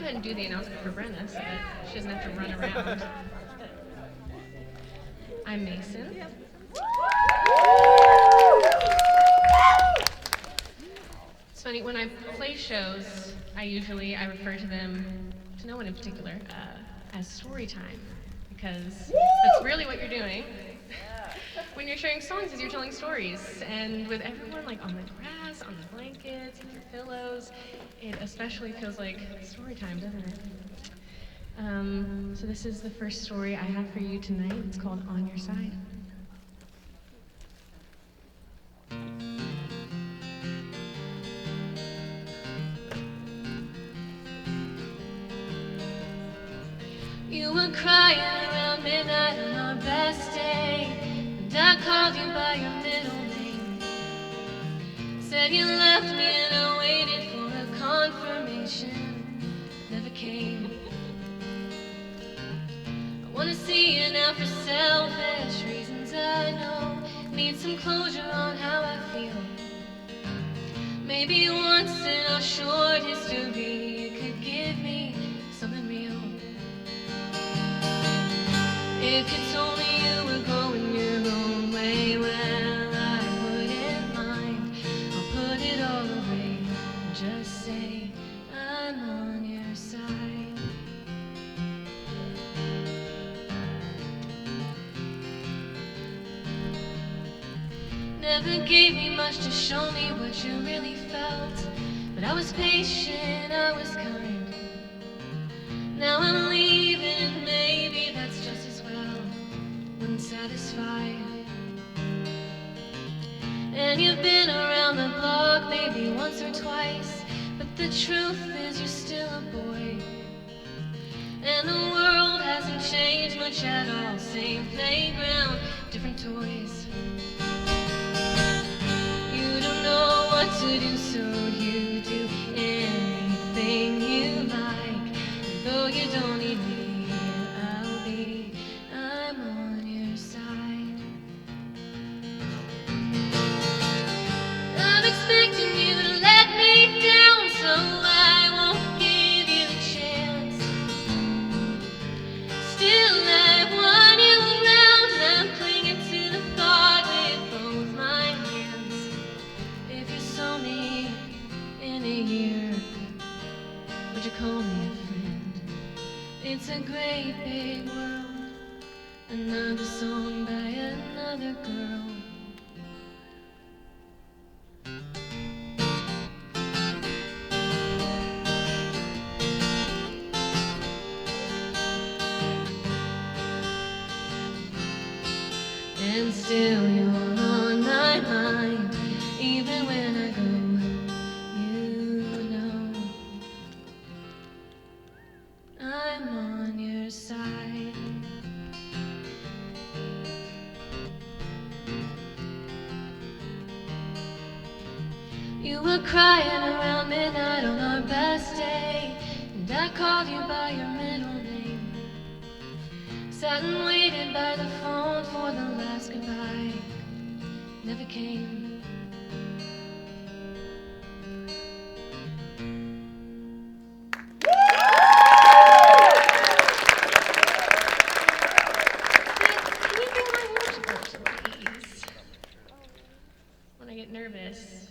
ahead and do the announcement for Brenna so that she doesn't have to run around. I'm Mason. It's funny, when I play shows, I refer to them, to no one in particular, as story time, because that's really what you're doing. When you're sharing songs is you're telling stories, and with everyone like on the grass, on the blankets, with your pillows, it especially feels like story time, doesn't it? So this is the first story I have for you tonight. It's called On Your Side. You were crying around midnight on our best day, and I called you by your middle name. Said you loved me and I waited for a confirmation. Never came. I wanna see you now for selfish reasons I know. Need some closure on how I feel. Maybe once in our short history you could give me something real. If you told me you were going your own way, well, I wouldn't mind. I'll put it all away and just say I'm on your side. Never gave me much to show me what you really felt, but I was patient, I was kind. Now I'm leaving and maybe that's just as well. Wouldn't satisfy. And you've been around the block maybe once or twice, but the truth is you're still a boy. And the world hasn't changed much at all. Same playground, different toys. You don't know what to do, so you do anything you like. And though you don't need me here, I'm on your side. I'm expecting you to let me down, so I won't give you the chance. Still, I want you around, and I'm clinging to the thought with both my hands. If you saw me in a year, would you call me a friend? It's a great big world, another song by another girl. And still you're on my mind, even when I go, you know I'm on your side. You were crying around midnight on our best day, and I called you by your middle name. Sat and waited by the phone for the last goodbye. Never came. Can you bring my water, please? When I get nervous,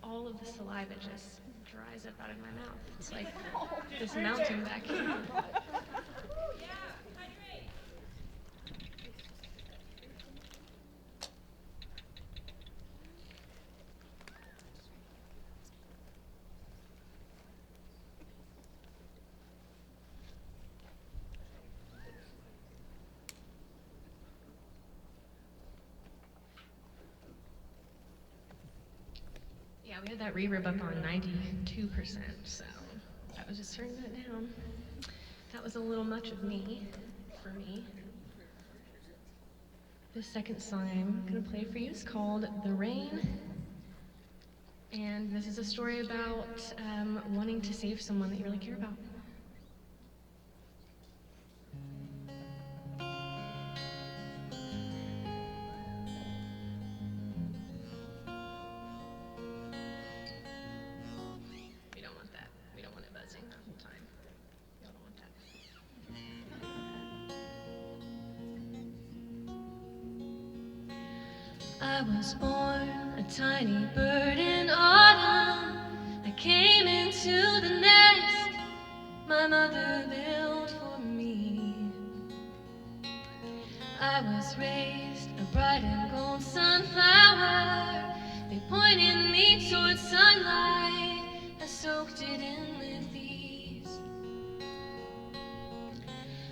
all of the saliva just dries up out of my mouth. It's like this mountain back here. Yeah, we had that reverb up on 92%, so I was just turning that down. That was a little much of me, for me. The second song I'm gonna play for you is called The Rain. And this is a story about wanting to save someone that you really care about. We don't want that. We don't want it buzzing the whole time. I was born a tiny bird in autumn. I came into the nest my mother built for me. I was raised a bright and gold sunflower. They pointed me towards sunlight. I soaked it in with ease.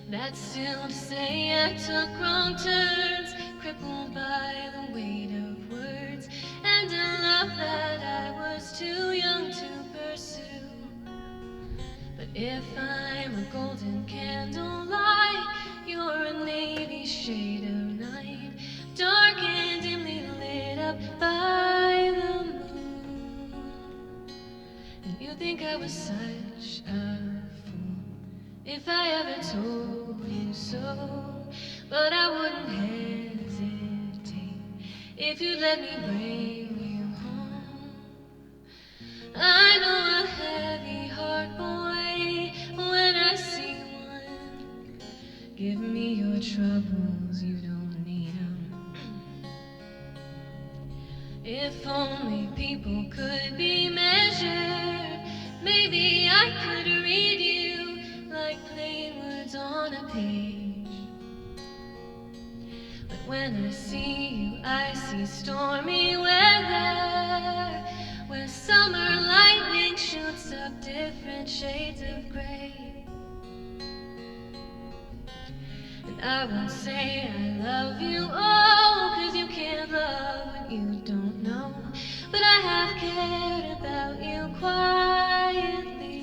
That's still to say I took wrong turns, crippled by the weight of words, and a love that I was too young to pursue. But if I'm a golden candlelight, you're a navy shade of night, dark and dimly lit up by the moon. And you think I was such a fool if I ever told you so, but I wouldn't hesitate if you'd let me bring you home. I know a heavy heart, boy, when I see one. Give me your troubles, you don't need them. If only people could be measured, maybe I could read you like plain words on a page. But when I see you, I see stormy weather, where summer lightning shoots up different shades of gray. And I won't say I love you, oh, 'cause you can't love what you don't know. But I have cared about you quietly.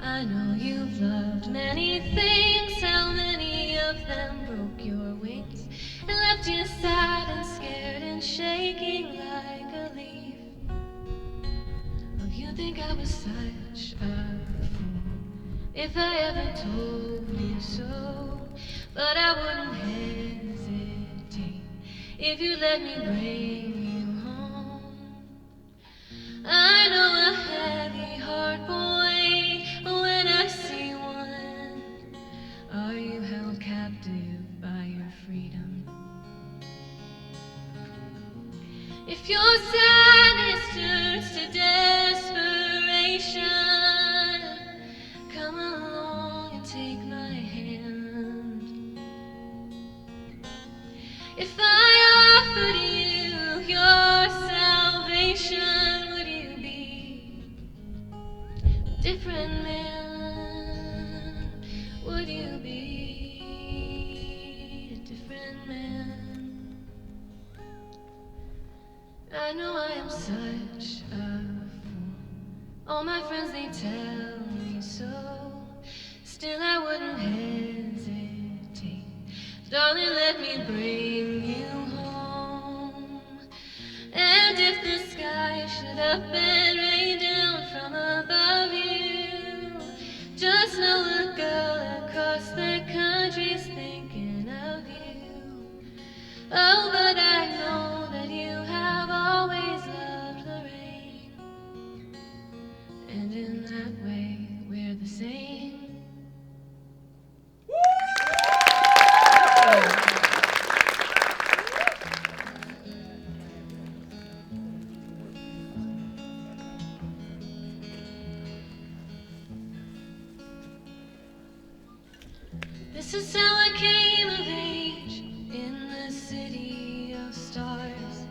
I know you've loved many things. How many of them broke your wings and left you sad and scared and shaking like a leaf? Oh, you think I was such a fool if I ever told you so, but I wouldn't hesitate if you let me bring you home. I know a heavy heart, boy, when I see one. Are you held captive by your freedom? If your sadness turns to desperation, come along and take my hand. If I offered you your salvation, would you be a different man? Would you be a different man? I know I am such a fool. All my friends, they tell me so. Still I wouldn't hesitate. Darling, let me bring you home. And if the sky should up and rain down from above you, just know a girl across the country's thinking of you. Oh, but I know that you have always loved the rain, and in that way we're the same. This is how I came of age in the city of stars.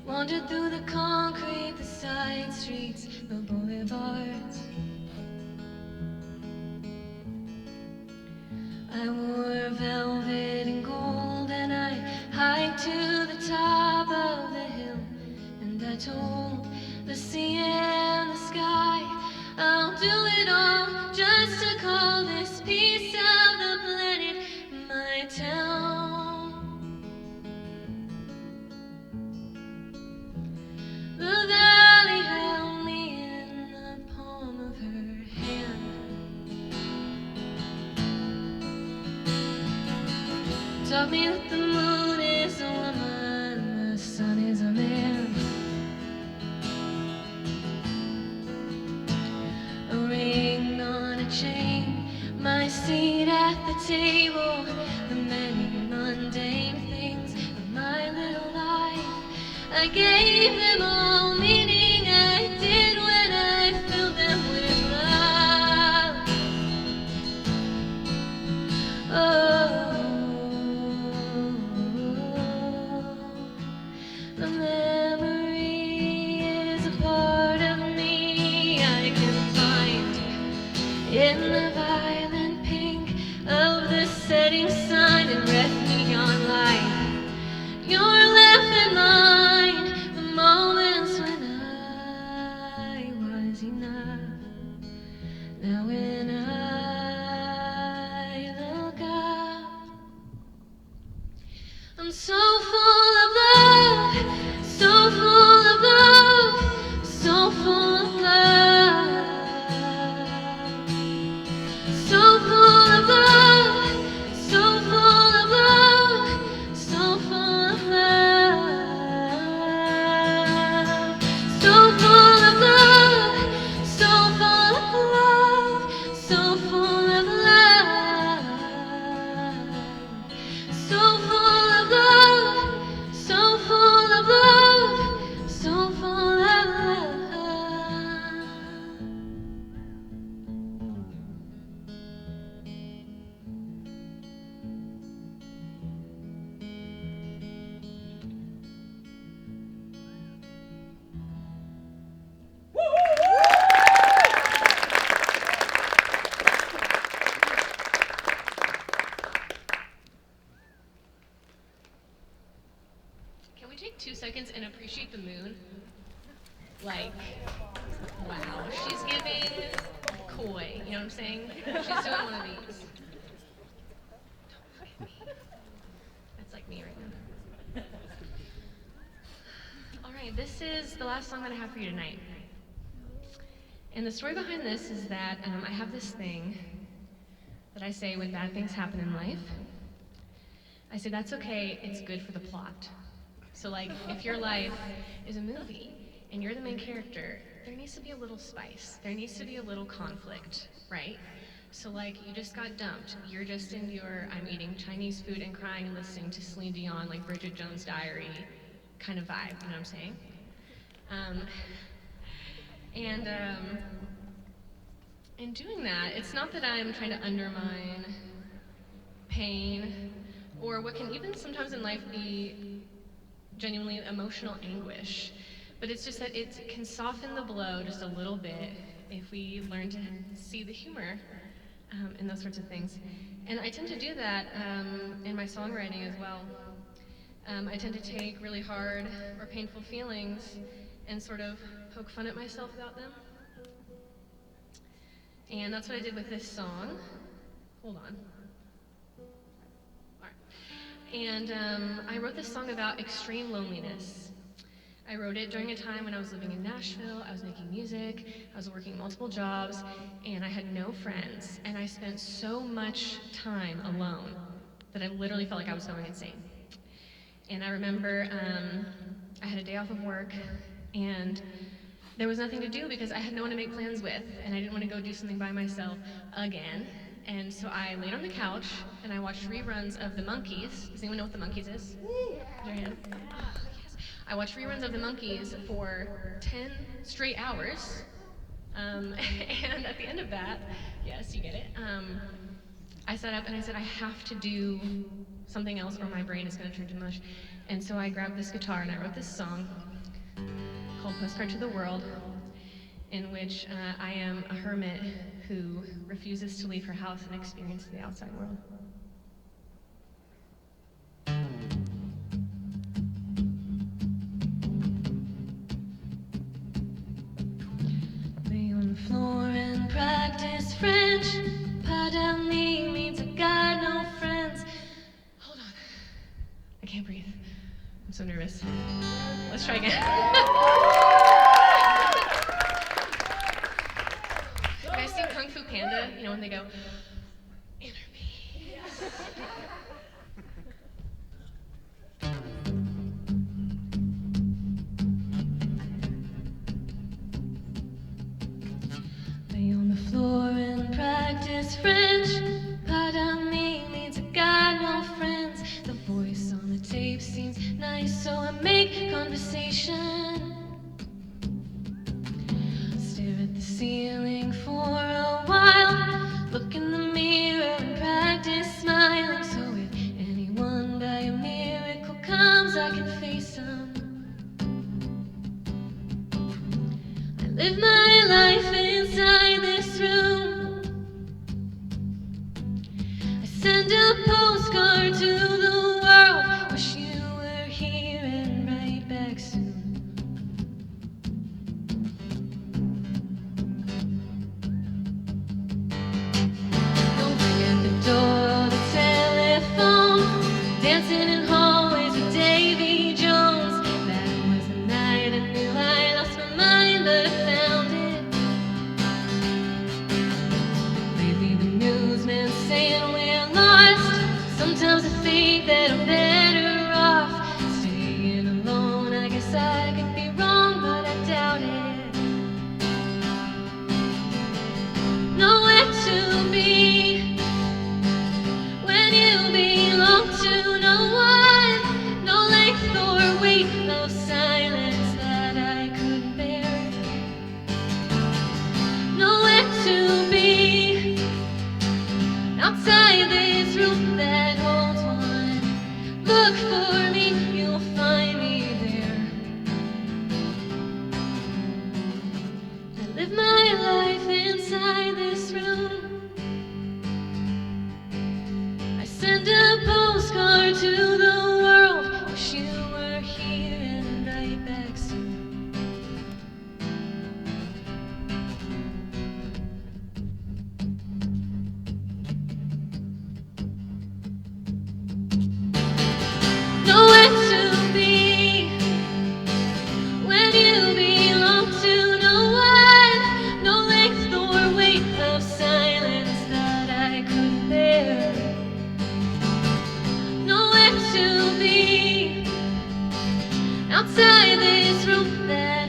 Wandered through the concrete, the side streets, the boulevards. I wore velvet and gold, and I hiked to the top of the hill, and I told the sea and the sky, I'll do it all just to call this piece of the planet my town. The valley held me in the palm of her hand. Taught me that the moon is a woman, the sun is a man. A ring on a chain, my seat at the table, the many mundane things of my little life. I gave them all meaning, I did when I filled them with love. The memory is a part of me I can find in the violent pink of the setting sun and red neon light. You're left in mind the moments when I was enough. Now when I look up, I'm so full of love, so full of love, so full of love, so full of love, so full of love, so full of love, so full of love, so full of love, so full of love, so full of love, so full of love, so full of love. Can we take 2 seconds and appreciate the moon? Like, wow, she's giving coy, you know what I'm saying? She's doing one of these. That's like me right now. All right, this is the last song that I have for you tonight. And the story behind this is that I have this thing that I say when bad things happen in life. I say, that's okay, it's good for the plot. So like, if your life is a movie and you're the main character, there needs to be a little spice. There needs to be a little conflict, right? So like, you just got dumped. You're just in your, I'm eating Chinese food and crying and listening to Celine Dion, like Bridget Jones' Diary kind of vibe, you know what I'm saying? In doing that, it's not that I'm trying to undermine pain or what can even sometimes in life be genuinely emotional anguish, but it's just that it can soften the blow just a little bit if we learn to see the humor in those sorts of things. And I tend to do that in my songwriting as well. I tend to take really hard or painful feelings and sort of poke fun at myself about them. And that's what I did with this song. Hold on. All right. And I wrote this song about extreme loneliness. I wrote it during a time when I was living in Nashville, I was making music, I was working multiple jobs, and I had no friends. And I spent so much time alone that I literally felt like I was going insane. And I remember I had a day off of work, and there was nothing to do because I had no one to make plans with, and I didn't want to go do something by myself again. And so I laid on the couch, and I watched reruns of The Monkees. Does anyone know what The Monkees is? Raise your hand. Oh, yes. I watched reruns of The Monkees for 10 straight hours. And at the end of that, yes, you get it, I sat up and I said, I have to do something else or my brain is going to turn to mush. And so I grabbed this guitar and I wrote this song called Postcard to the World, in which I am a hermit who refuses to leave her house and experience the outside world. Lay on the floor and practice French. Pardon me means I got no friends. Hold on. I can't breathe. I'm so nervous. Let's try again. You guys seen Kung Fu Panda? You know when they go, inner peace. Lay on the floor and practice French. conversation. Stare at the ceiling for a while. Look in the mirror and practice smiling. So if anyone by a miracle comes, I can face them. I live my life inside this room. I send a postcard to the world. Wish you were here and right back soon. Don't ring at the door or the telephone. Dancing in hallways with Davy Jones. That was the night I knew I lost my mind, but I found it. Lately the newsman's saying we're lost. Sometimes I think that I'm better off staying alone. I guess I could be wrong, but I doubt it. Nowhere to be when you belong to no one. No length or weight of silence that I couldn't bear. Nowhere to be outside this room that holds one. Look for me, you'll find me there. I live my life inside this room. I send a postcard to the world. Wish you were here and right back soon. Nowhere to be when you belong to no one. No length or weight of silence that I couldn't bear. Nowhere to be outside this room that